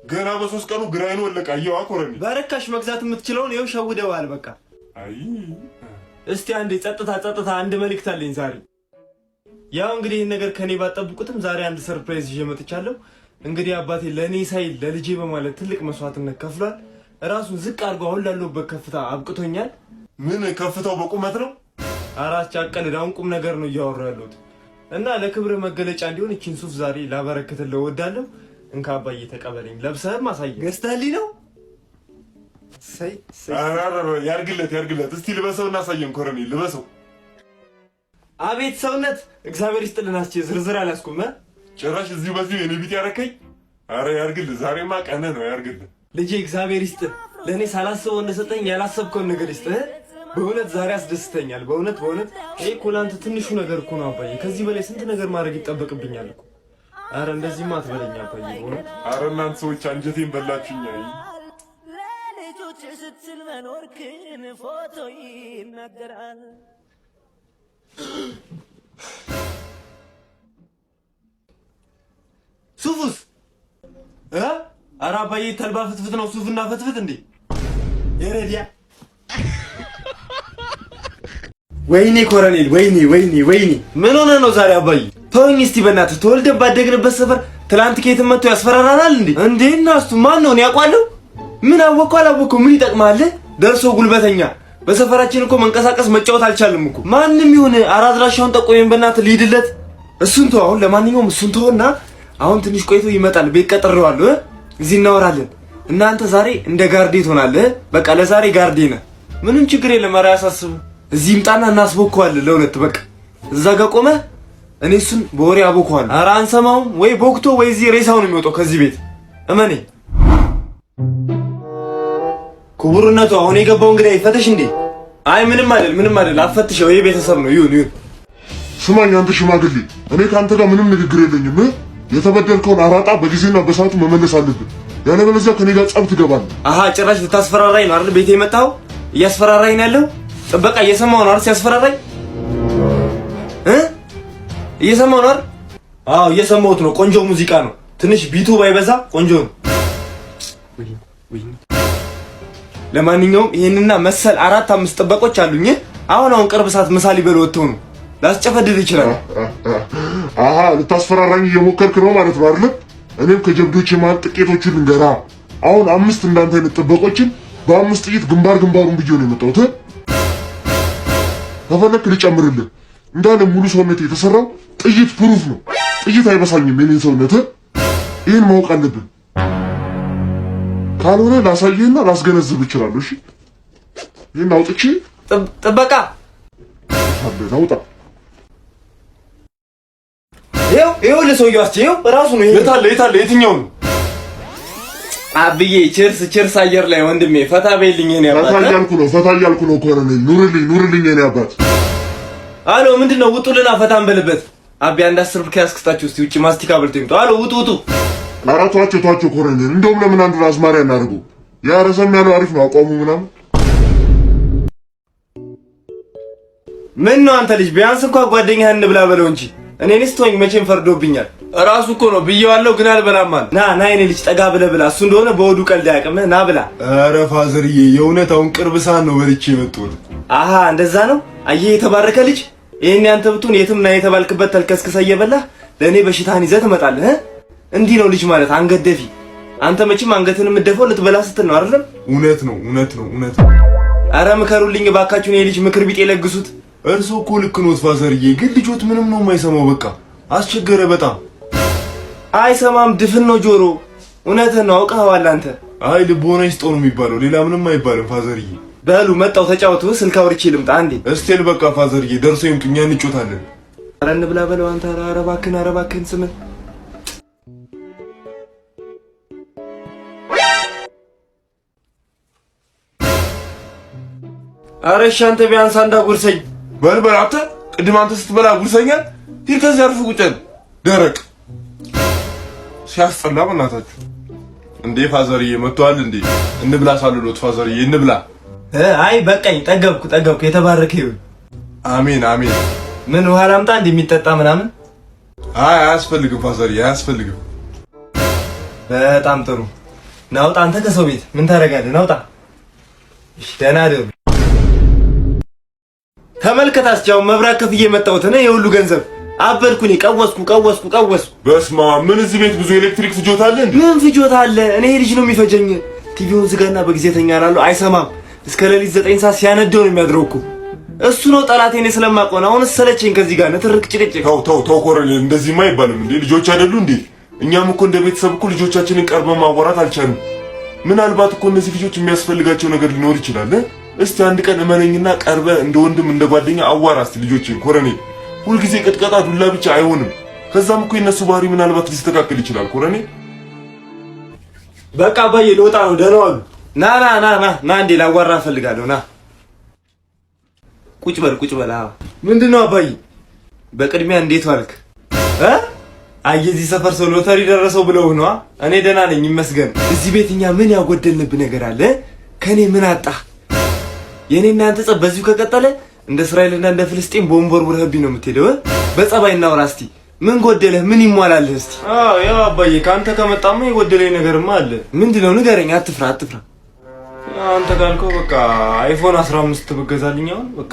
ገና በ3 ቀኑ ግራይኑ ወለቀ። አየዋ ኮረኒ በረካሽ መግዛት የምትችለውን ይኸው ሸውደዋል። በቃ አይ እስቲ አንዴ ጸጥታ አንድ መልእክት አለኝ ዛሬ። ያው እንግዲህ ይሄን ነገር ከኔ ባጠብቁትም ዛሬ አንድ ሰርፕራይዝ ይዤ መጥቻለሁ። እንግዲህ አባቴ ለኔ ሳይል ለልጄ በማለት ትልቅ መስዋዕትነት ከፍሏል። ራሱን ዝቅ አድርጎ አሁን ላለሁበት ከፍታ አብቅቶኛል። ምን ከፍታው በቁመት ነው? አራስ አቀልድ አሁን ቁም ነገር ነው እያወራሁ ያለሁት እና ለክብር መገለጫ እንዲሆን እቺን ሱፍ ዛሬ ላበረክትልህ እወዳለሁ። እንካ አባዬ ተቀበለኝ። ለብሰህም አሳየኝ። ገዝተህልኝ ነው? ያርግለት። እስቲ ልበሰው እናሳየን። ኮረኒ ልበሰው። አቤት ሰውነት! እግዚአብሔር ይስጥልን። ዝርዝር አላስኩም። ጭራሽ እዚሁ በዚሁ የኔ ቢት ያረከኝ። አረ ያርግልህ። ዛሬማ ቀንህ ነው። ያርግልህ ልጄ። እግዚአብሔር ይስጥህ። ለእኔ ሳላስበው እንደሰጠኝ ያላሰብከውን ነገር ይስጥህ። በእውነት ዛሬ አስደስተኛል። በእውነት ይሄ እኮ ለአንተ ትንሹ ነገር እኮ ነው አባዬ። ከዚህ በላይ ስንት ነገር ማድረግ ይጠበቅብኛል እኮ። አረ እንደዚህማ አትበለኝ አባዬ። በእውነት አረ እናንተ ሰዎች አንጀቴን በላችሁኝ። ለልጆች ስትል መኖርክን ፎቶ ይናገራል። ሱፉስ አረ አባዬ ተልባ ፍትፍት ነው። ሱፍና ፍትፍት እንዴ የረዲያ ወይኔ ኮረኔል፣ ወይኔ ምን ሆነ ነው ዛሬ አባዬ? ተወኝ እስቲ በእናትህ። ተወልደን ባደግንበት ሰፈር ትላንት ከየትም መጥቶ ያስፈራራናል እንዴ? እንዴና እሱ ማን ነው? ያውቃለሁ። ምን አወቀው አላወቀው ምን ይጠቅማል? ደርሶ ጉልበተኛ። በሰፈራችን እኮ መንቀሳቀስ መጫወት አልቻልም እኮ። ማንም ይሁን አራድራሻውን ጠቆመኝ በእናትህ ልሂድለት። እሱን ተው አሁን። ለማንኛውም እሱን ተውና አሁን ትንሽ ቆይቶ ይመጣል። ቤት ቀጥሬዋለሁ። እዚህ እናወራለን። እናንተ ዛሬ እንደ ጋርዴ ትሆናለህ። በቃ ለዛሬ ጋርዴ ነህ። ምንም ችግር የለም። ኧረ አያሳስብም። እዚህ ይምጣና እናስቦከዋለን ለሁለት። በቃ እዛ ጋር ቆመህ እኔ እሱን በወሬ አቦከዋለሁ። ኧረ አንሰማውም። ወይ ቦክቶ ወይ እዚህ ሬሳው ነው የሚወጣው ከዚህ ቤት እመኔ። ክቡርነቱ አሁን የገባው እንግዲህ አይፈተሽ እንዴ? አይ ምንም አይደል አፈትሸው። ይሄ ቤተሰብ ነው። ይሁን ስማኝ አንተ ሽማግሌ፣ እኔ ከአንተ ጋር ምንም ንግግር የለኝም። የተበደልከውን አራጣ በጊዜና በሰዓቱ መመለስ አለብን። ያለበለዚያ ከኔ ጋር ጸብ ትገባለህ። አሃ ጭራሽ ልታስፈራራኝ ነው አይደል? ቤቴ የመጣው እያስፈራራኝ ነው ያለው። ጥበቃ እየሰማው ነው አይደል? ሲያስፈራራኝ እየሰማው ነው አይደል? አዎ እየሰማሁት ነው። ቆንጆ ሙዚቃ ነው። ትንሽ ቢቱ ባይበዛ ቆንጆ ነው። ለማንኛውም ይሄንና መሰል 4-5 ጥበቆች አሉኝ። አሁን ቅርብ ሰዓት ምሳሌ ሊበሉ ወጥተው ነው። ላስጨፈድድ ይችላል። አሃ ልታስፈራራኝ እየሞከርክ ነው ማለት ነው አይደል? እኔም ከጀብዶች መሃል ጥቂቶቹን ልንገራ። አሁን 5 እንዳንተ አይነት ጥበቆችን በ5 ጥይት ግንባሩን ብዬ ነው የመጣሁት። ከፈለክ ልጨምርልህ። እንዳለ ሙሉ ሰውነት የተሰራው ጥይት ፕሩፍ ነው። ጥይት አይበሳኝም የኔን ሰውነት። ይሄን ማወቅ አለብን። ካልሆነ ላሳየህና ላስገነዝብ እችላለሁ። እሺ ይሄን አውጥቼ ጥበቃ አውጣ። ይኸው ለሰውየው አስቼው ራሱ ነው። የታለ የትኛው ነው? አብዬ ቸርስ አየር ላይ ወንድሜ ፈታ በይልኝ። እኔ አባት ፈታ እያልኩ ነው። ኮረኔል ኑርልኝ እኔ አባት። አሎ ምንድነው? ውጡልና ፈታ እንበልበት። አቢ አንድ 10 ብር ከያስክታችሁ እስቲ ውጪ ማስቲካ በልቶ ይምጡ። አሎ ውጡ። ኧረ ተዋቸው ኮረኔል። እንደውም ለምን አንድ አዝማሪያ እናድርገው? ያ ረዘም ያለው አሪፍ ነው አቋሙ ምናምን። ምን ነው አንተ ልጅ ቢያንስ እንኳን ጓደኛህን እንብላ በለው እንጂ እኔንስ ተወኝ። መቼም ፈርዶብኛል። ራሱ እኮ ነው ብዬዋለሁ፣ ግን አልበላም አለ። ና የኔ ልጅ ጠጋ ብለህ ብላ። እሱ እንደሆነ በወዱ ቀልድ አያውቅም። ና ብላ። ኧረ ፋዘርዬ የእውነት አሁን ቅርብ ሰዓት ነው በልቼ የመጣሁት። አሃ እንደዛ ነው። አየህ የተባረከ ልጅ። ይሄን ያንተ ብቱን የትም ና የተባልክበት ተልከስክሰ እየበላህ ለእኔ በሽታህን ይዘህ ትመጣለህ። እንዲህ ነው ልጅ ማለት አንገት ደፊ። አንተ መቼም አንገትን የምትደፋው ልትበላ ስትል ነው አይደለም? እውነት ነው። ኧረ ምከሩልኝ እባካችሁን። የልጅ ምክር ቢጤ ለግሱት። እርሱ እኮ ልክ ነው ፋዘርዬ፣ ግን ልጆት ምንም ነው የማይሰማው። በቃ አስቸገረ በጣም። አይሰማም፣ ድፍን ነው ጆሮ። እውነትህን ነው አውቀኸዋል አንተ። አይ ልቦና ይስጠው ነው የሚባለው፣ ሌላ ምንም አይባልም ፋዘርዬ። በሉ መጣው ተጫወቱ። ስልክ አውርቼ ልምጣ አንዴ። እስቴል በቃ ፋዘርዬ ደርሶ ይምጡ፣ እኛ እንጮታለን። ኧረ እንብላ በለው አንተ። ኧረ እባክህን ስምን። ኧረ እሺ አንተ ቢያንስ አንድ አጉርሰኝ። በል አንተ ቅድም አንተ ስትበላ ጉርሰኛል። ሂድ ከዚህ አርፍ ቁጭል ደረቅ ሲያስጠላ በእናታችሁ። እንዴ ፋዘርዬ መጥቷል እንዴ? እንብላ ሳልሎት ፋዘርዬ እንብላ። አይ በቃኝ፣ ጠገብኩ። የተባረከ ይሁን። አሜን። ምን ውሃ ላምጣ እንደሚጠጣ ምናምን? አይ አያስፈልግም ፋዘርዬ አያስፈልግም። በጣም ጥሩ። ናውጣ አንተ ከሰው ቤት ምን ታደርጋለህ? ናውጣ። እሺ ደህና አይደል? ተመልከት አስቻው መብራት ከፍዬ መጣሁት ነው የሁሉ ገንዘብ አበድኩኝ። ቀወስኩ። በስማ ምን እዚህ ቤት ብዙ ኤሌክትሪክ ፍጆታ አለ እንዴ? ምን ፍጆታ አለ? እኔ ልጅ ነው የሚፈጀኝ። ቲቪውን ዝጋና በጊዜ ተኛላለሁ። አይሰማም። እስከ ሌሊት 9 ሰዓት ሲያነደው ነው የሚያድረው እኮ። እሱ ነው ጠላቴ። እኔ ስለማውቀው ነው። አሁን ሰለቸኝ ከዚህ ጋር ንትርክ ጭቅጭቅ። ተው ኮረኔል፣ እንደዚህማ አይባልም እንዴ። ልጆች አይደሉ እንዴ? እኛም እኮ እንደ ቤተሰብ እኮ ልጆቻችንን ቀርበን ማዋራት አልቻልንም። ምናልባት እኮ እነዚህ ልጆች የሚያስፈልጋቸው ነገር ሊኖር ይችላል። እስቲ አንድ ቀን እመነኝና ቀርበ እንደ ወንድም እንደ ጓደኛ አዋራ እስቲ ልጆችን። ኮረኔል፣ ሁልጊዜ ቅጥቀጣ ዱላ ብቻ አይሆንም። ከዛም እኮ የነሱ ባህሪ ምናልባት ሊስተካከል ይችላል። ኮረኔል፣ በቃ አባዬ ልወጣ ነው። ደህና ዋሉ። ና እንዴ ላዋራ እፈልጋለሁ። ና ቁጭ በል። ምንድነው አባዬ? በቅድሚያ እንዴት ዋልክ? የዚህ ሰፈር ሰው ሎተሪ ደረሰው ብለው ነው። እኔ ደህና ነኝ ይመስገን። እዚህ ቤት እኛ ምን ያጎደልንብህ ነገር አለ? ከኔ ምን አጣ? የኔ እናንተ ጸብ በዚሁ ከቀጠለ እንደ እስራኤልና እንደ ፍልስጤም ቦምበር ውርህብኝ ነው የምትሄደው። በጸባይ እናውራ እስቲ። ምን ጎደለህ? ምን ይሟላልህ እስቲ? ያው አባዬ ካንተ ከመጣማ የጎደለኝ ነገርማ አለ። ምንድነው? ንገረኝ። አትፍራ። አንተ ካልከው በቃ አይፎን 15 ብገዛልኝ አሁን በቃ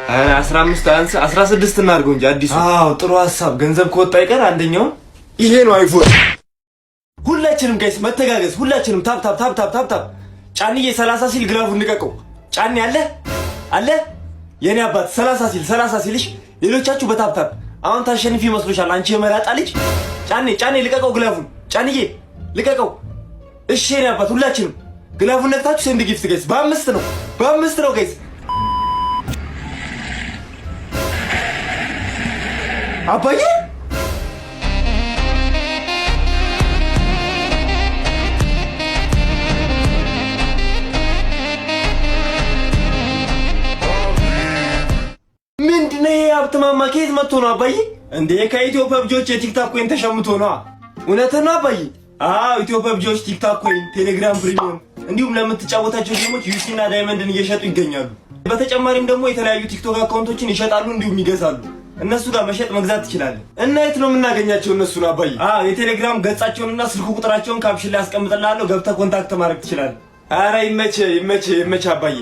15 አንስ 16 እናድርገው እንጂ አዲሱ። ጥሩ ሀሳብ። ገንዘብ ከወጣ ይቀር አንደኛው ይሄ ነው አይፎን። ሁላችንም ጋይስ መተጋገዝ። ሁላችንም ታፕ። ጫንዬ 30 ሲል ግላቡን ንቀቀው። ጫኔ አለ የኔ አባት 30 ሲልሽ ሌሎቻችሁ በታፕ። አሁን ታሸንፊ መስሎሻል አንቺ የመላጣ ልጅ። ጫኔ ልቀቀው ግላቡን። ጫንዬ ልቀቀው። እሺ የኔ አባት ሁላችንም ግላቡን ነክታችሁ ሴንድ ጊፍት ጋይስ። በአምስት ነው ጋይስ። አባዬ ምንድነው ይሄ ሀብትማማ ከየት መጥቶ ነው አባዬ? እንዴ ከኢትዮ ፐብጆች የቲክታክ ኮይን ተሸምቶ ነው። እውነትህ ነው አባዬ? ኢትዮ ፐብጆች ቲክታክ ኮይን፣ ቴሌግራም ፕሪሚየም እንዲሁም ለምትጫወታቸው ጌሞች ዩሲ እና ዳይመንድን እየሸጡ ይገኛሉ። በተጨማሪም ደግሞ የተለያዩ ቲክቶክ አካውንቶችን ይሸጣሉ እንዲሁም ይገዛሉ። እነሱ ጋር መሸጥ መግዛት ትችላለህ። እና የት ነው የምናገኛቸው እነሱን አባዬ? የቴሌግራም ገጻቸውንና ስልክ ቁጥራቸውን ካፕሽን ላይ አስቀምጥልሃለሁ። ገብተህ ኮንታክት ማድረግ ትችላለህ። ኧረ ይመችህ አባዬ።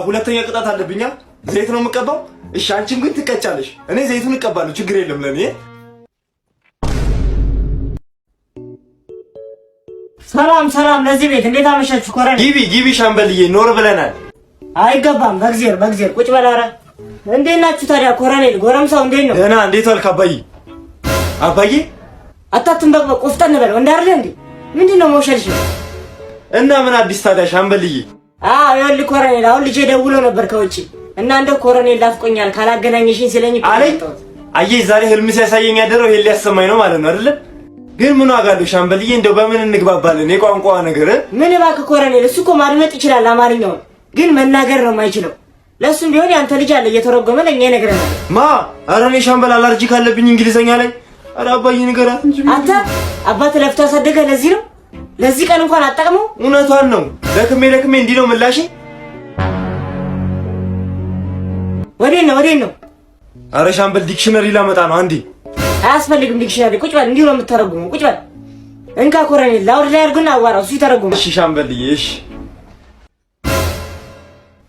ሁለተኛ ቅጣት አለብኛ። ዘይት ነው የምቀባው። እሺ አንቺም ግን ትቀጫለሽ። እኔ ዘይቱን እቀባለሁ፣ ችግር የለም ለኔ። ሰላም ለዚህ ቤት እንዴት አመሻችሁ? ኮረኔ ግቢ ሻምበልዬ፣ ኖር ብለናል። አይገባም። በእግዚአብሔር ቁጭ በል። ኧረ እንዴት ናችሁ ታዲያ? ኮረኔል ጎረምሳው እንዴት ነው? ደህና። እንዴት ዋልክ አባዬ? አታትንበቅበቅ፣ ቆፍጠን በል። ወንድ አይደል እንዴ? ምንድነው መውሸልሽ? እና ምን አዲስ ታዲያ ሻምበልዬ? ይኸውልህ ኮረኔል፣ አሁን ልጄ ደውሎ ነበር ከውጪ እና እንደው ኮረኔል ላፍቆኛል ካላገናኘሽኝ ስለኝ አለኝ። አየህ ዛሬ ህልም ሲያሳየኝ ያደረው ይሄን ሊያሰማኝ ነው ማለት ነው አይደል? ግን ምን ዋጋ አለው ሻምበልዬ? እንደው በምን እንግባባለን? የቋንቋ ነገር ምን እባክህ ኮረኔል፣ እሱ እኮ ማድመጥ ይችላል አማርኛውን፣ ግን መናገር ነው የማይችለው። ለሱም ቢሆን ያንተ ልጅ አለ እየተረጎመ ለኛ ይነግረናል። ኧረ እኔ ሻምበል አላርጂክ አለብኝ እንግሊዘኛ ላይ። ኧረ አባዬ ንገራት እንጂ። አንተ አባት ለፍቶ ያሳደገ ለዚህ ነው? ለዚህ ቀን እንኳን አጠቅመው። እውነቷን ነው። ደክሜ እንዲህ ነው ምላሼ። ወዴት ነው? ኧረ ሻምበል ዲክሽነሪ ላመጣ ነው። አንዴ አያስፈልግም ዲክሽነሪ። ቁጭ በል። እንዲሁ ነው የምትተረጉመው። ቁጭ በል። እንካ ኮረኔል ላውድ ላይ አድርጉና አዋራው፣ እሱ ይተረጉማል። እሺ ሻምበልዬ፣ እሺ።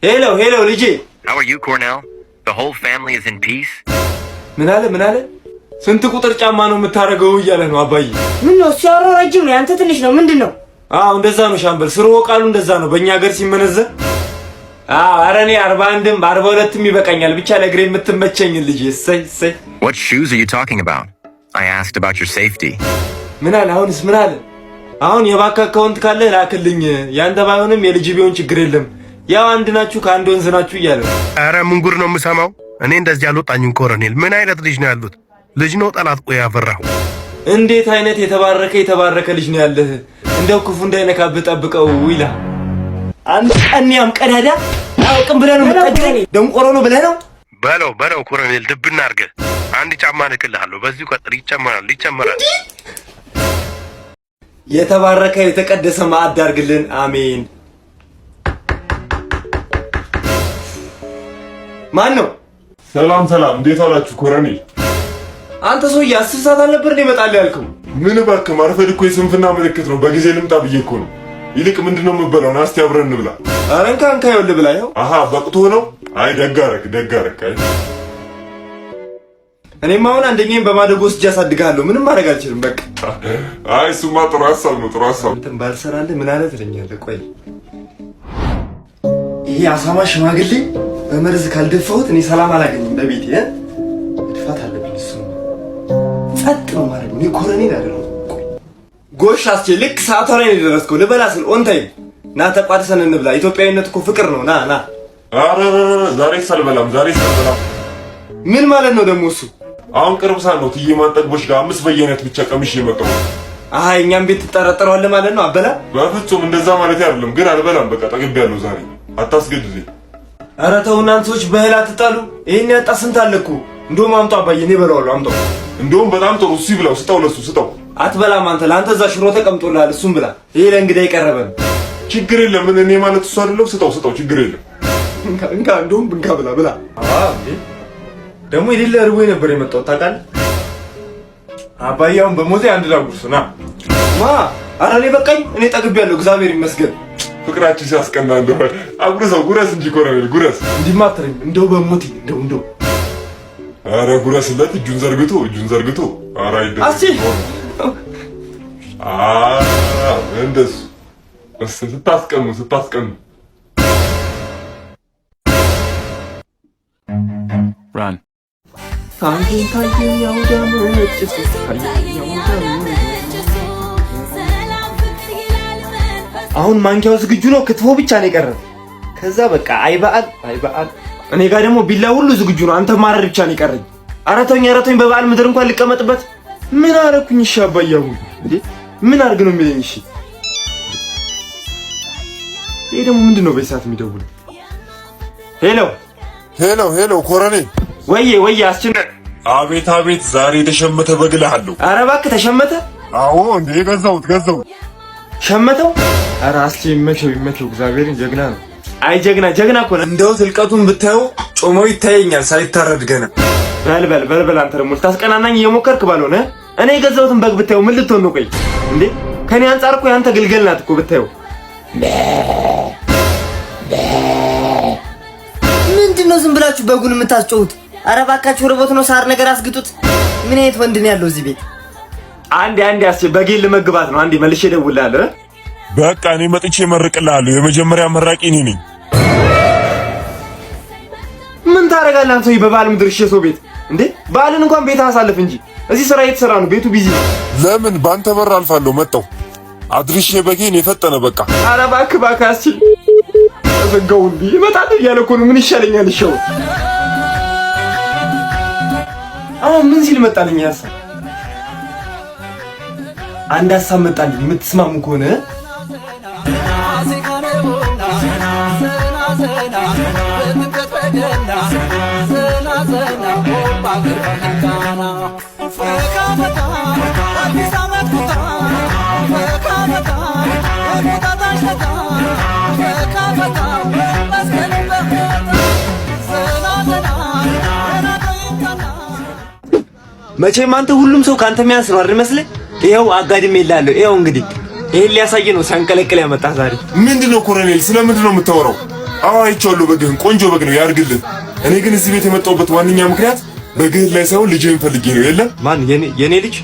ሄሎ ልጄ። How are you, Cornell? The whole family is in peace? ምን አለ? ስንት ቁጥር ጫማ ነው የምታረገው እያለ ነው አባዬ። ምን ነው እሱ ያወራው? ረጅም ነው፣ ያንተ ትንሽ ነው። ምንድነው? እንደዛ ነው ሻምበል። ስርወ ቃሉ እንደዛ ነው በእኛ ሀገር ሲመነዘር። ኧረ እኔ 41ም 42ም ይበቃኛል። ብቻ ለእግሬ የምትመቸኝ ልጅ። እሰይ። What shoes are you talking about? I asked about your safety. ምን አለ? አሁን የባንክ አካውንት ካለ ላክልኝ። ያንተ ባይሆንም የልጅ ቢሆን ችግር የለም። ያው አንድ ናችሁ ከአንድ ወንዝ ናችሁ እያለ ነው። ኧረ ምን ጉድ ነው የምሰማው? እኔ እንደዚህ አልወጣኝም ኮረኔል። ምን አይነት ልጅ ነው ያሉት? ልጅ ነው ጠላት ቆይ ያፈራው። እንዴት አይነት የተባረከ ልጅ ነው ያለህ? እንደው ክፉ እንዳይነካብህ ጠብቀው ይላል። አንድ ቀንያም ቀዳዳ አውቅም ብለህ ነው የምትጠግረኝ? ደንቆሮ ነው ብለህ ነው? በለው ኮረኔል፣ ድብና አድርገህ አንድ ጫማ ልክልሃለሁ። በዚሁ ቀጥል። ይጨመራል። የተባረከ የተቀደሰ ማዕድ አድርግልን። አሜን። ማን ነው? ሰላም፣ እንዴት አላችሁ ኮረኔል? አንተ ሰውዬ 10 ሰዓት አልነበር እንደ ይመጣል ያልከው? ምን እባክህ ማርፈድ እኮ የስንፍና ምልክት ነው። በጊዜ ልምጣ ብዬ እኮ ነው። ይልቅ ምንድነው የምበላው? ና እስቲ አብረን እንብላ። ኧረ እንካ ይኸውልህ ብላ። ይኸው። አሃ በቅቶ ነው። አይ ደግ አደረክ። አይ እኔማ አሁን አንደኛዬን በማደጎ ወስጄ አሳድግሃለሁ። ምንም ማድረግ አልችልም። በቃ አይ እሱማ ጥሩ ሀሳብ ነው። እንትን ባልሰራልህ ምን አለ ትለኛለህ? ቆይ ይሄ አሳማ ሽማግሌ በመርዝ ካልደፋሁት እኔ ሰላም አላገኝም በቤቴ። መድፋት አለብኝ። እሱ ጸጥ ነው ማለት ነው። እኔ ኮረኔል አይደለም። ጎሽ አስቼ ልክ ሰዓቷ ላይ ነው የደረስከው። ልበላ ስል ኦን ታይም ና ተቋድሰን እንብላ። ኢትዮጵያዊነት እኮ ፍቅር ነው። ና ኧረ ዛሬ ሳልበላም። ምን ማለት ነው ደግሞ እሱ? አሁን ቅርብ ሰዓት ነው ትዬ ማንጠግቦች ጋር 5 በየአይነት ብቻ ቀምሼ የመጣሁ። አይ እኛም ቤት ትጠረጥረዋለህ ማለት ነው። አበላ በፍጹም እንደዛ ማለት አይደለም፣ ግን አልበላም። በቃ ጠግቤያለሁ ዛሬ። አታስገድደኝ። ኧረ ተው እናንተ ሰዎች በእህል አትጣሉ። ይሄን ያጣ ስንት አለ እኮ። እንደውም አምጣው አባዬ፣ እኔ እበላዋለሁ። አምጣው። እንደውም በጣም ጥሩ። እሱ ይብላው። ስጠው፣ ለሱ ስጠው። አትበላም አንተ። ለአንተ እዛ ሽሮ ተቀምጦልሃል፣ እሱም ብላ። ይሄ ለእንግዳ የቀረበ ነው። ችግር የለም። ምን እኔ ማለት እሱ አይደለም። ስጠው፣ ችግር የለም። እንካ እንደውም ብንካ ብላ። ደግሞ የሌለ እርቦኝ ነበር የመጣሁት ታውቃለህ። አባዬ አሁን በሞቴ አንድ ላጉርስ ና ኧረ እኔ በቃኝ። እኔ ጠግቤያለሁ እግዚአብሔር ይመስገን። ፍቅራችን ሲያስቀና እንደሆነ አጉርሰው። ጉረስ እንጂ ኮረኔል ጉረስ። እንዲህማ አትለኝ። እንደው በሞቴ እንደው ኧረ ጉረስለት። እጁን ዘርግቶ ኧረ አይደለም እንደሱ ስታስቀኑ Run. አሁን ማንኪያው ዝግጁ ነው። ክትፎ ብቻ ነው የቀረው። ከዛ በቃ አይ በዓል። እኔ ጋር ደግሞ ቢላ ሁሉ ዝግጁ ነው። አንተ ማረድ ብቻ ነው የቀረኝ። ኧረ ተወኝ። በበዓል ምድር እንኳን ልቀመጥበት። ምን አረኩኝ? እሺ አባያው እንዴ ምን አድርግ ነው የሚለኝ? እሺ ይሄ ደግሞ ምንድነው በሰዓት የሚደውለው? ሄሎ ኮረኔል። ወዬ አስችነ። አቤት ዛሬ የተሸመተ በግልሃለሁ። ኧረ እባክህ ተሸመተ? አዎ እንዴ ገዛሁት። ሸመተው? ኧረ አስቼ ይመቸው እግዚአብሔርን። ጀግና ነው። አይ ጀግና እኮ ነው። እንደው ትልቀቱን ብታየው ጮመው ይታየኛል ሳይታረድ ገና። በል አንተ ደግሞ ልታስቀናናኝ እየሞከርክ ባልሆነ እኔ የገዛሁትን በግ ብታየው ምን ልትሆን ነው? ቆይ እንዴ ከኔ አንጻር እኮ ያንተ ግልገል ናት እኮ ብታየው። ምንድነው ዝም ብላችሁ በጉን የምታስጨውት? ኧረ እባካችሁ ርቦት ነው። ሳር ነገር አስግጡት። ምን አይነት ወንድ ነው ያለው እዚህ ቤት? አንዴ አስቼ በጌን ልመግባት ነው። አንዴ መልሼ እደውልልሃለሁ። በቃ እኔ መጥቼ እመርቅልሃለሁ። የመጀመሪያ መራቂ እኔ ነኝ። ምን ታደርጋለህ አንተ? በበዓል ምድር ሰው ቤት እንዴ? በዓልን እንኳን ቤት አሳልፍ እንጂ እዚህ ስራ እየተሰራ ነው። ቤቱ ቢዚ ነው። ለምን ባንተ በር አልፋለሁ። መጣሁ አድርሼ በጌን የፈጠነ በቃ። ኧረ እባክህ አስቼ ተዘጋው እንዴ? ይመጣል እያለ እኮ ነው። ምን ይሻለኛል? እሺው አሁን ምን ሲል መጣልኝ? ሀሳብ አንድ ሀሳብ መጣልኝ። የምትስማሙ ከሆነ መቼም አንተ ሁሉም ሰው ካንተ የሚያንስ ነው አይደል መስለህ? ይኸው አጋድሜ እልሃለሁ። ይኸው እንግዲህ ይሄን ሊያሳይ ነው ሲያንቀለቅል ያመጣህ ዛሬ። ምንድነው ኮሎኔል? ስለምንድን ነው የምታወራው? አዎ አይቼዋለሁ። በግህን ቆንጆ በግ ነው ያርግልህ። እኔ ግን እዚህ ቤት የመጣሁበት ዋነኛ ምክንያት በግህን ላይ ሳይሆን ልጅህን ፈልጌ ነው። የለም ማን? የኔ ልጅ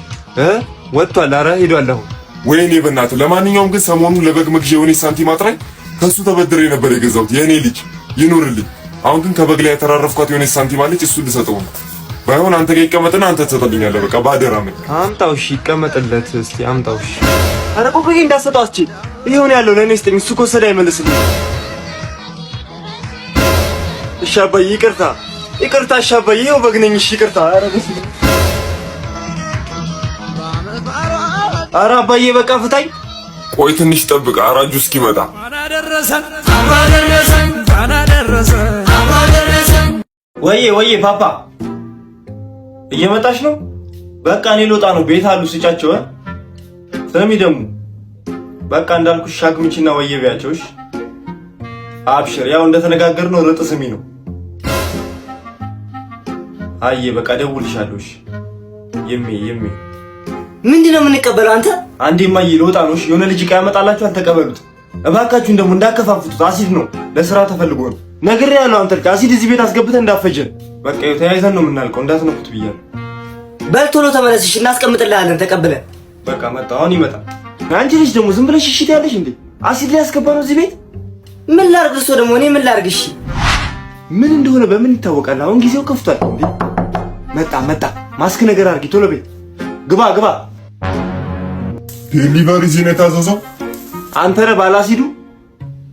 ወጥቷል። ኧረ ሄዷል አሁን። ወይኔ በእናትህ። ለማንኛውም ግን ሰሞኑን ለበግ መግዣ የሆነ ሳንቲም አጥራኝ ከሱ ተበድሬ ነበር የገዛሁት። የኔ ልጅ ይኑርልኝ። አሁን ግን ከበግ ላይ የተራረፍኳት የሆነ ሳንቲም አለች። እሱን ልሰጠው ነው። ባይሆን አንተ ጋር ይቀመጥና አንተ ትሰጠልኛለህ። በቃ ባደራ ምን አምጣው። እሺ ይቀመጥለት። እስቲ አምጣው። እሺ ኧረ ቆይ እንዳሰጠው አስቼ ይሁን ያለው ለኔ ስጠኝ። እሱ ኮሰዳ አይመልስልኝ። እሺ አባዬ ይቅርታ። እሺ አባዬ ይኸው በግ ነኝ። እሺ ይቅርታ። ኧረ አባዬ በቃ ፍታኝ። ቆይ ትንሽ ጠብቅ፣ አራጁ እስኪመጣ። ወዬ ፓፓ እየመጣች ነው። በቃ እኔ ልወጣ ነው። ቤት አሉ ስጫቸው። ስሚ ደግሞ በቃ እንዳልኩሽ ሻግምቺና ወዬ ቢያቸውሽ። አብሽር፣ ያው እንደተነጋገርነው ርጥ ስሚ ነው። አየ በቃ ደውልሻለሁ። እሺ የሚ ምንድነው የምንቀበለው? አንተ አንዴማ ይልወጣ ነው። የሆነ ልጅ ዕቃ ያመጣላችሁ አልተቀበሉት እባካችሁን። ደግሞ እንዳከፋፍቱት አሲድ ነው ለስራ ተፈልጎ ነው። ነግሬሃለሁ። አንተ ልጅ አሲድ እዚህ ቤት አስገብተን እንዳፈጀን። በቃ ተያይዘን ነው የምናልቀው። እንዳትነኩት ብያለሁ። በል ቶሎ ተመለስሽ፣ እናስቀምጥልሃለን ተቀብለን። በቃ መጣ። አሁን ይመጣል። አንቺ ልጅ ደግሞ ዝም ብለሽ እሺ ትያለሽ እንዴ? አሲድ ላይ ያስገባ ነው እዚህ ቤት። ምን ላርግ? እሱ ደግሞ እኔ ምን ላርግ? እሺ ምን እንደሆነ በምን ይታወቃል? አሁን ጊዜው ከፍቷል እንዴ? መጣ። ማስክ ነገር አድርጊ። ቶሎ ቤት ግባ። ዴሊቨሪ ዜና የታዘዘው አንተ ነህ ባለ አሲዱ።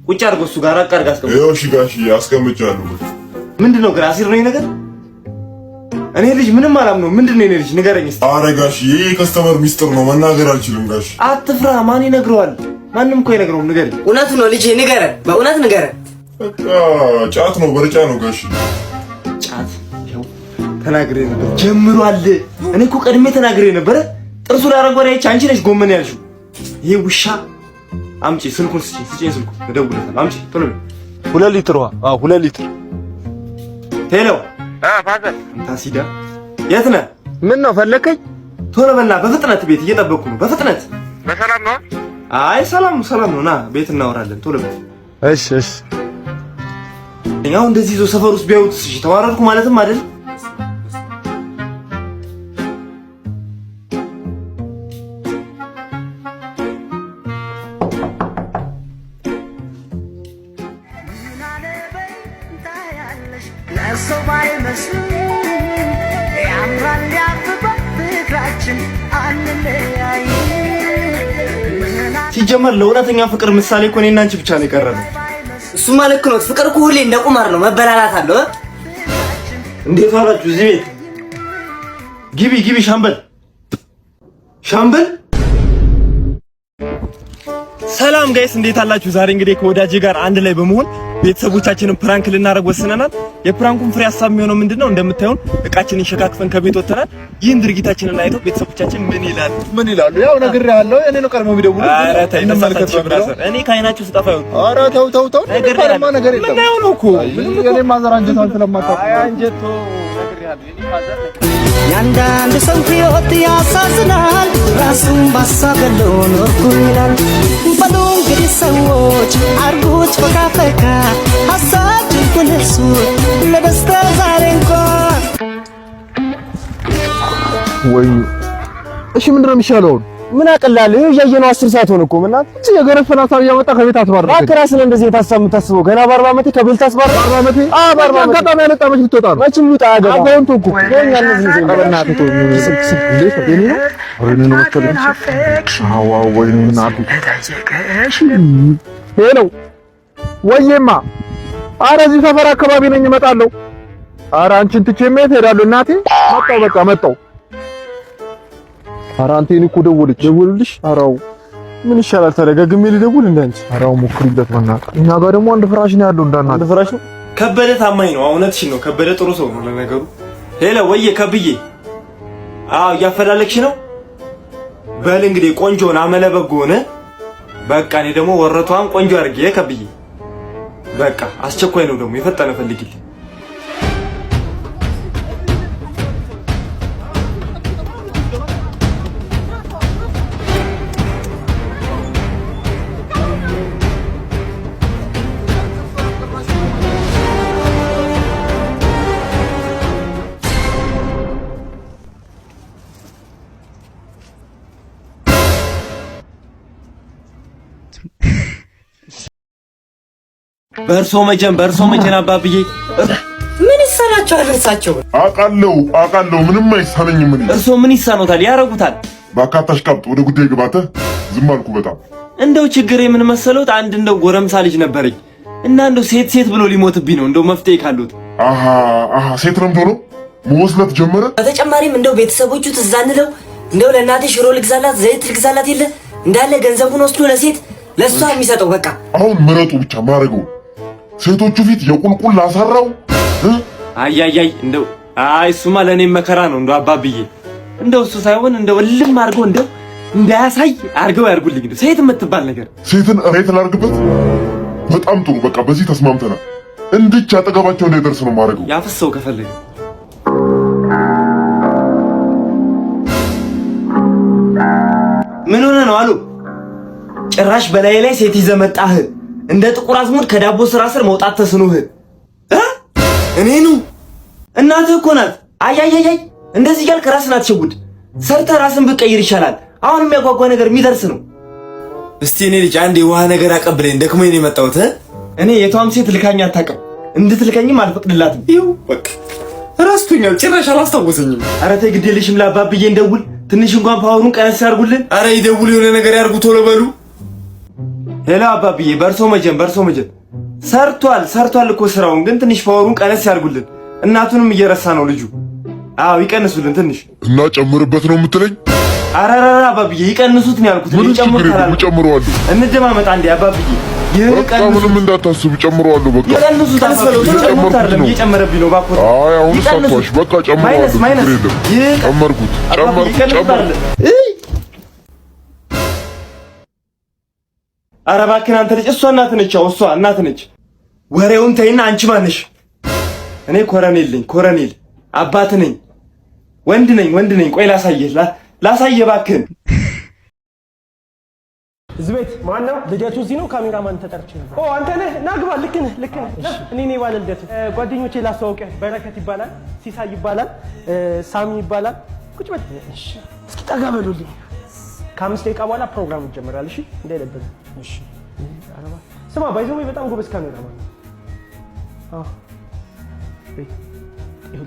ቁጭ አድርገው እሱ ጋር አቃርጋ አስቀምጥ። ይኸው እሺ ጋሽዬ አስቀምጫለሁ። ምንድነው ግን አሲድ ነው ይሄ ነገር? እኔ ልጅ ምንም አላምነው። ምንድነው የኔ ልጅ ንገረኝ እስቲ። ኧረ ጋሽዬ ይሄ ከስተመር ሚስጥር ነው መናገር አልችልም ጋሽ። አትፍራ። ማን ይነግረዋል? ማንም እኮ አይነግረውም። ንገረኝ። እውነቱ ነው ልጅ ንገረን፣ በእውነት ንገረን። በቃ ጫት ነው በርጫ ነው ጋሽ። ጫት ይኸው ተናግሬ ነበር ጀምሯል። እኔ እኮ ቀድሜ ተናግሬ ነበር። ጥርሱ ላይ አረንጓዴ አይቼ አንቺ ነሽ ጎመን ያልሽው። ይሄ ውሻ አምጪ ስልኩን ስጪኝ ስልኩን እደውልለታለሁ። አምጪ ቶሎ 2 ሊትር ውሃ። 2 ሊትር ሄሎ ፋዘር ታሲዳ የት ነህ? ምን ነው ፈለከኝ? ቶሎ በልና በፍጥነት ቤት እየጠበቅኩ ነው። በፍጥነት በሰላም ነው? አይ ሰላም ነው። ና ቤት እናወራለን። ቶሎ በል። እሺ ያው እንደዚህ ይዞ ሰፈር ውስጥ ቢያዩት እሺ ተዋረድኩ ማለትም አይደል? ሲጀመር ለእውነተኛ ፍቅር ምሳሌ እኮ እኔና አንቺ ብቻ ነው የቀረበው። እሱማ ልክ ነው። ፍቅር እኮ ሁሌ እንደ ቁማር ነው፣ መበላላት አለው። እንዴት ዋላችሁ? እዚህ ቤት ግቢ ሻምበል። ሰላም ጋይስ እንዴት አላችሁ? ዛሬ እንግዲህ ከወዳጄ ጋር አንድ ላይ በመሆን ቤተሰቦቻችንን ፕራንክ ልናደርግ ወስነናል። የፕራንኩን ፍሬ ሀሳብ የሚሆነው ምንድነው? እንደምታዩን እቃችንን ሸካክፈን ከቤት ወጥተናል። ይህን ድርጊታችንን አይተው ቤተሰቦቻችን ምን ይላሉ? ያው ነግሬሃለሁ። እኔ ነው ቀድሞ የሚደውሉ። ኧረ ተይ ተሳሳችሁ ብራዘር። እኔ ከአይናችሁ ስጠፋ ይሁን። ኧረ ተው ነገር የለም። ምን ነው እኮ የኔ ማዘር አንጀቷን ስለማታውቅ አንጀቶ ነግሬሃለሁ። የኔ ማዘር ያንዳንድ ሰው ሕይወት ያሳዝናል። ራሱን ባሳብ ገሎ ኖርኩ ይላል። በሉ እንግዲህ ሰዎች አርጉት ፈካ ሀሳብን ኩንሱ ለደስታ ዛሬ እንኳን ወይ እሺ ምንድን ነው የሚሻለው? ምን አቀላለሁ? እያየነው 10 ሰዓት ሆነ እኮ ምናምን እቺ የገረፈና ታው ያመጣ ከቤት አትባረር። አከራስ ነው እንደዚህ የታሰብ የምታስበው? ገና በ40 ዓመቴ ከቤት ታስባረር። 40 ዓመቴ በ40 ዓመቴ አጋጣሚ ያለጣመች ልትወጣ ነው። መቼም ልውጣ አገባ አባውን ተንኩ ወኛን ነው ዝም በእናት ተው ስክ ልጅ የኔ ነው ወይኔ ነው መሰለኝ። አዋ ወይኔ እናቱ ሄሎ ወይማ፣ ኧረ እዚህ ሰፈር አካባቢ ነኝ እመጣለሁ። ኧረ አንቺን ትቼ መሄድ እሄዳለሁ። እናቴ መጣሁ። ኧረ አንተ እኔ እኮ ደወልልሽ። ኧረ ምን ይሻላል? ተደጋግሜ ልደውል እንደ አንቺ? ኧረ ሞክሪለት በእናትህ። እኛ ጋር ደግሞ አንድ ፍራሽ ነው ያለው። እንዳናት አንድ ፍራሽ ነው። ከበደ ታማኝ ነው። እውነትሽን ነው። ከበደ ጥሩ ሰው ነው ለነገሩ። ሄሎ ወዬ ከብዬ፣ አዎ እያፈላለግሽ ነው። በል እንግዲህ ቆንጆን አመለ በጎ ሆነ። በቃ እኔ ደግሞ ወረቷን ቆንጆ አድርጌ ከብዬ። በቃ አስቸኳይ ነው ደግሞ የፈጠነ ፈልጊልኝ። በእርሶ መጀን አባብዬ ምን ይሰራቸዋል? እርሳቸው አውቃለሁ ምንም አይሳነኝም። ምን እርሶ ምን ይሳኖታል? ያረጉታል። ባካታሽ ቀብጥ ወደ ጉዳይ ግባተ። ዝም አልኩ በጣም እንደው ችግር የምን መሰሎት? አንድ እንደው ጎረምሳ ልጅ ነበረኝ እና እንደው ሴት ብሎ ሊሞትብኝ ነው። እንደው መፍትሄ ካሉት። አሃ ሴት ነው ቶሎ መወስለት ጀመረ። በተጨማሪም እንደው ቤተሰቦቹ ትዝ አንለው እንደው ለእናቴ ሽሮ ልግዛላት፣ ዘይት ልግዛላት የለ እንዳለ ገንዘቡን ወስዶ ለሷ የሚሰጠው በቃ። አሁን ምረጡ ብቻ ማረገው ሴቶቹ ፊት የቁልቁል ላሰራው። አይ እንደው እሱማ ለኔ መከራ ነው። እንደው አባብዬ እንደው እሱ ሳይሆን እንደው እልም አድርገው እንደው እንዳያሳይ አድርገው ያርጉልኝ። እንደው ሴት የምትባል ነገር ሴትን እሬት ላርግበት። በጣም ጥሩ በቃ በዚህ ተስማምተናል። እንድች አጠገባቸው እንዳይደርስ ነው ማረገው። ያፈሰው ከፈለገ ምን ሆነ ነው አሉ? ጭራሽ በላይ ላይ ሴት ይዘህ መጣህ። እንደ ጥቁር አዝሙድ ከዳቦ ስራ ስር መውጣት ተስኖህ እኔኑ እናትህ እኮ ናት። አይ እንደዚህ እያልክ ራስን አትሸውድ። ሰርተህ ራስን ብትቀይር ይሻላል። አሁን የሚያጓጓ ነገር የሚደርስ ነው። እስቲ እኔ ልጅ አንዴ ውሃ ነገር አቀብለኝ፣ ደክሞኝ ነው የመጣሁት። እኔ የቷም ሴት ልካኝ አታውቅም፣ እንድትልከኝም አልፈቅድላትም። ይኸው በቃ ራስቶኛል፣ ጭራሽ አላስታወሰኝም። ኧረ ተይ ግድ የለሽም፣ ለአባብዬ እንደውል፣ ትንሽ እንኳን ፓወሩን ቀነስ ያርጉልን። ኧረ ይደውሉ፣ የሆነ ነገር ያርጉ፣ ቶሎ በሉ። ሄሎ አባብዬ፣ በርሶ መጀን ሰርቷል እኮ ስራውን፣ ግን ትንሽ ፓወሩን ቀነስ ያርጉልን። እናቱንም እየረሳ ነው ልጁ። አዎ ይቀንሱልን ትንሽ። እና ጨምርበት ነው የምትለኝ? አራራራ አባብዬ ይቀንሱት ነው ያልኩት። ጨምረዋለሁ። እንደማመጣ እንዴ አባብዬ፣ ምንም እንዳታስብ ጨምረዋለሁ። በቃ ይቀንሱት። ጨምሩት አይደለም እየጨመረብኝ ነው ባኮ። አይ አሁን ሳትዋሽ፣ በቃ ጨምረዋለሁ። ጨመርኩት። ኧረ እባክህን አንተ ልጅ፣ እሷ እናት ነች። አዎ እሷ እናት ነች። ወሬውን ተይና አንቺ ማነሽ? እኔ ኮረኔል አባት ነኝ። ወንድ ነኝ። ቆይ ላሳየህ እባክህን። እዚህ ቤት ማነው? ልደቱ እዚህ ነው። ካሜራማን ተጠርቼ ነበር። ኦ አንተ ነህ? ና ግባ። ልክ ነህ። እኔ ነኝ ባለ ልደቱ። ጓደኞቼ ላስተዋውቅህ። በረከት ይባላል፣ ሲሳይ ይባላል፣ ሳሚ ይባላል። ቁጭ በል እስኪ ጠጋ በሉልኝ። ከ5 ደቂቃ በኋላ ፕሮግራሙ ይጀምራል። እሺ እንዳይለበስ። እሺ ስማ፣ ባይዘው በጣም ጎበዝ ካሜራማን ነው። አዎ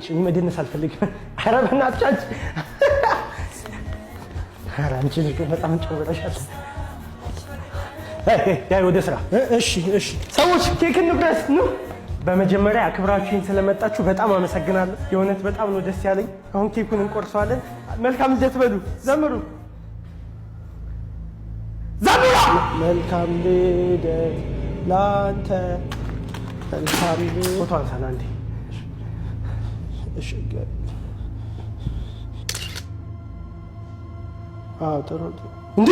እኔ መደነስ አልፈልግም። ኧረ በእናትሽ አንቺ፣ ኧረ አንቺ ልጅ በጣም ጨምረሻል። ያ ወደ ስራ። እሺ ሰዎች ኬክ እንቁረስ ኑ። በመጀመሪያ አክብራችሁኝ ስለመጣችሁ በጣም አመሰግናለሁ። የእውነት በጣም ነው ደስ ያለኝ። አሁን ኬኩን እንቆርሰዋለን። መልካም ልደት በሉ። ዘምሩ። መልካም ልደት ላንተ። መልካም ልደት። ፎቶ አንሳና እንዴ። እሺ ጥሩ እንዴ